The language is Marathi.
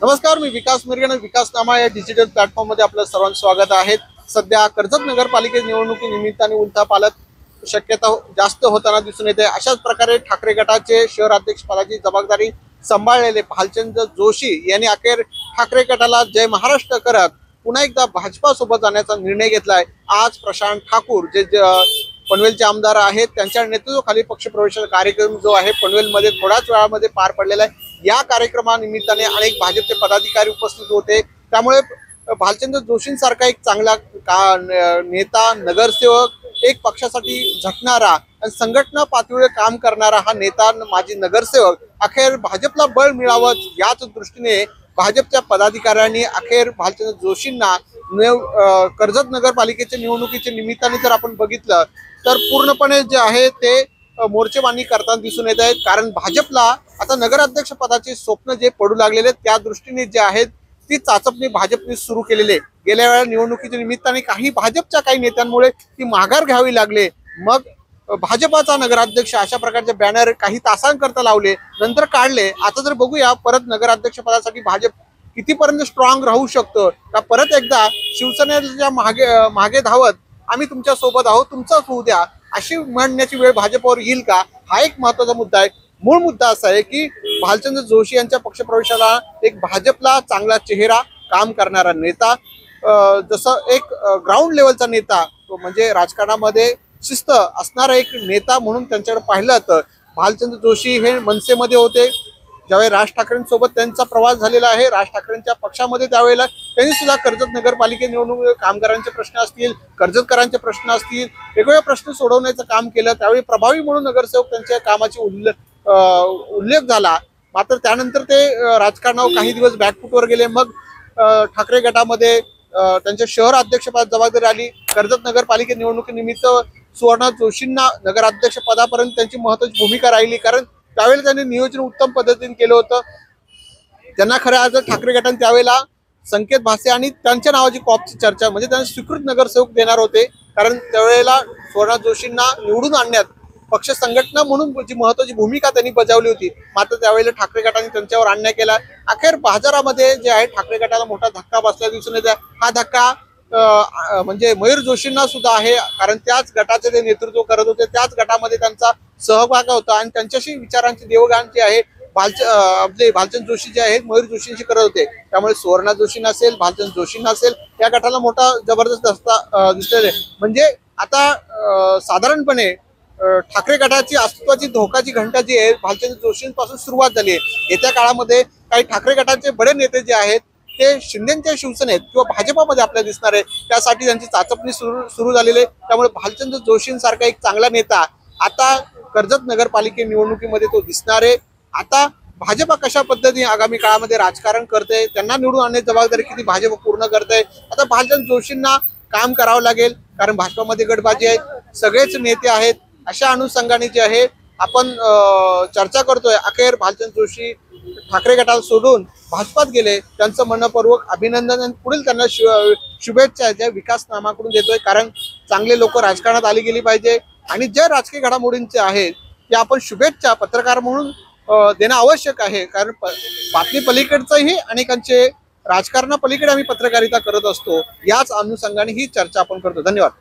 नमस्कार, मी विकास मिरगणे. विकासनामा या डिजिटल प्लॅटफॉर्म मध्ये आपलं सर्वांचं स्वागत आहे. सध्या कर्जत नगरपालिका निवडणुकीनिमित्ताने उलथापालथ शक्यता जास्त होताना दिसून येते. अशाच प्रकारे ठाकरे गटाचे शहर अध्यक्ष पदाची जबाबदारी सांभाळलेले भालचंद जोशी यांनी अखेर ठाकरे गटाला जय महाराष्ट्र करत पुन्हा एकदा भाजपा सोबत जाण्याचा निर्णय घेतलाय. आज प्रशांत ठाकूर जे पनवेलचे आमदार आहेत त्यांच्या नेतृत्वाखाली पक्षप्रवेशाचा कार्यक्रम जो आहे पनवेलमध्ये थोड्याच वेळामध्ये पार पडलेला आहे. या कार्यक्रमानिमित्ताने अनेक भाजपचे पदाधिकारी उपस्थित होते. त्यामुळे भालचंद्र जोशींसारखा एक चांगला नेता, नगरसेवक, एक पक्षासाठी झटणारा आणि संघटना पातळीवर काम करणारा हा नेता, माजी नगरसेवक अखेर भाजपला बळ मिळावं याच दृष्टीने भाजपच्या पदाधिकाऱ्यांनी अखेर भालचंद्र जोशींना कर्जत नगरपालिकेच्या निवडणुकीच्या निमित्ताने जर आपण बघितलं तर पूर्णपणे जे आहे ते मोर्चेबांधणी करताना दिसून येत आहेत. कारण भाजपला आता नगराध्यक्ष पदाचे स्वप्न जे पडू लागलेले त्या दृष्टीने जे आहेत ती चाचपणी भाजपने सुरू केलेली आहे. गेल्या वेळा निवडणुकीच्या निमित्ताने काही भाजपच्या काही नेत्यांमुळे ती माघार घ्यावी लागले. मग भाजपाचा नगराध्यक्ष अशा प्रकारचे बॅनर काही तासांकरता लावले, नंतर काढले. आता जर बघूया परत नगराध्यक्ष पदासाठी भाजप कितीपर्यंत स्ट्रॉंग राहू शकतं का परत एकदा शिवसेनेच्या मागे धावत आम्ही तुमच्या सोबत आहोत, तुमचाच होऊ द्या अशी म्हणण्याची वेळ भाजपवर येईल का, हा एक महत्वाचा मुद्दा आहे. मूळ मुद्दा असा आहे की भालचंद्र जोशी यांच्या पक्षप्रवेशाला एक भाजपला चांगला चेहरा, काम करणारा नेता, जसं एक ग्राउंड लेवलचा नेता म्हणजे राजकारणामध्ये शिस्त असणारा एक नेता म्हणून त्यांच्याकडे पाहिलं तर भालचंद्र जोशी हे मनसेमध्ये होते. ज्यावेळी राज ठाकरेंसोबत त्यांचा प्रवास झालेला आहे, राज ठाकरेंच्या पक्षामध्ये त्यावेळेला त्यांनी सुद्धा कर्जत नगरपालिका निवडणूक कामगारांचे प्रश्न असतील, कर्जतकरांचे प्रश्न असतील, वेगवेगळे प्रश्न सोडवण्याचं काम केलं. त्यावेळी प्रभावी म्हणून नगरसेवक त्यांच्या कामाची उल्लेख झाला. मात्र त्यानंतर ते राजकारणावर काही दिवस बॅकफुटवर गेले. मग ठाकरे गटामध्ये त्यांच्या शहर अध्यक्षपद जबाबदारी आली. कर्जत नगरपालिका निवडणुकीनिमित्त सुवर्णा जोशींना नगराध्यक्ष पदापर्यंत त्यांची महत्वाची भूमिका राहिली. कारण त्यावेळेला त्यांनी नियोजन उत्तम पद्धतीने केलं होतं. त्यांना खऱ्या आज ठाकरे गटाने त्यावेळेला संकेत भासे आणि त्यांच्या नावाची कॉपची चर्चा म्हणजे त्यांना स्वीकृत नगरसेवक देणार होते. कारण त्यावेळेला सुवर्णा जोशींना निवडून आणण्यात पक्ष संघटना म्हणून जी महत्वाची भूमिका त्यांनी बजावली होती. मात्र त्यावेळेला ठाकरे गटाने त्यांच्यावर अन्याय केला. अखेर बाजारामध्ये जे आहे ठाकरे गटाला मोठा धक्का बसल्या दिसून येत आहे. हा धक्का म्हणजे मयूर जोशींना सुद्धा आहे. कारण त्याच गटाचे ते नेतृत्व करत होते, त्याच गटामध्ये त्यांचा सहभाग होता आणि त्यांच्याशी विचारांची देवघाण जी आहे आपले भालचंद जोशी जे आहेत मयूर जोशींशी करत होते. त्यामुळे सुवर्णा जोशी नसेल, भालचंद जोशी नसेल, या गटाला मोठा जबरदस्त दिसलेला म्हणजे आता साधारणपणे ठाकरे गटाची अस्तित्वाची धोकाची घंटा जी आहे भालचंद जोशींपासून सुरुवात झाली आहे. येत्या काळामध्ये काही ठाकरे गटाचे बडे नेते जे आहेत ते शिंदेच्या शिवसेनेत किंवा भाजपामध्ये आपल्याला दिसणार आहे. त्यासाठी त्यांची चाचपणी सुरू झालेली आहे. त्यामुळे भालचंद्र जोशींसारखा एक चांगला नेता आता कर्जत नगरपालिके निवडणुकीमध्ये तो दिसणार आहे. आता भाजपा कशा पद्धतीने आगामी काळामध्ये राजकारण करते, त्यांना निवडून आणण्याची जबाबदारी किती भाजप पूर्ण करते, आता भालचंद्र जोशींना काम करावं लागेल. कारण भाजपामध्ये गटबाजी आहेत, सगळेच नेते आहेत. अशा अनुषंगाने जे आहे आपण चर्चा करतोय. अखेर भालचंद्र जोशी ठाकरे गटाला सोडून भाजपात गेले, त्यांचं मनपूर्वक अभिनंदन आणि पुढील त्यांना शुभेच्छा ज्या विकासनामाकडून देतोय. कारण चांगले लोक राजकारणात आली गेली पाहिजे आणि ज्या राजकीय घडामोडींचे आहेत ते आपण शुभेच्छा पत्रकार म्हणून देणं आवश्यक आहे. कारण बातमी पलीकडचंही अनेकांचे राजकारणा पलीकडे आम्ही पत्रकारिता करत असतो. याच अनुषंगाने ही चर्चा आपण करतो. धन्यवाद.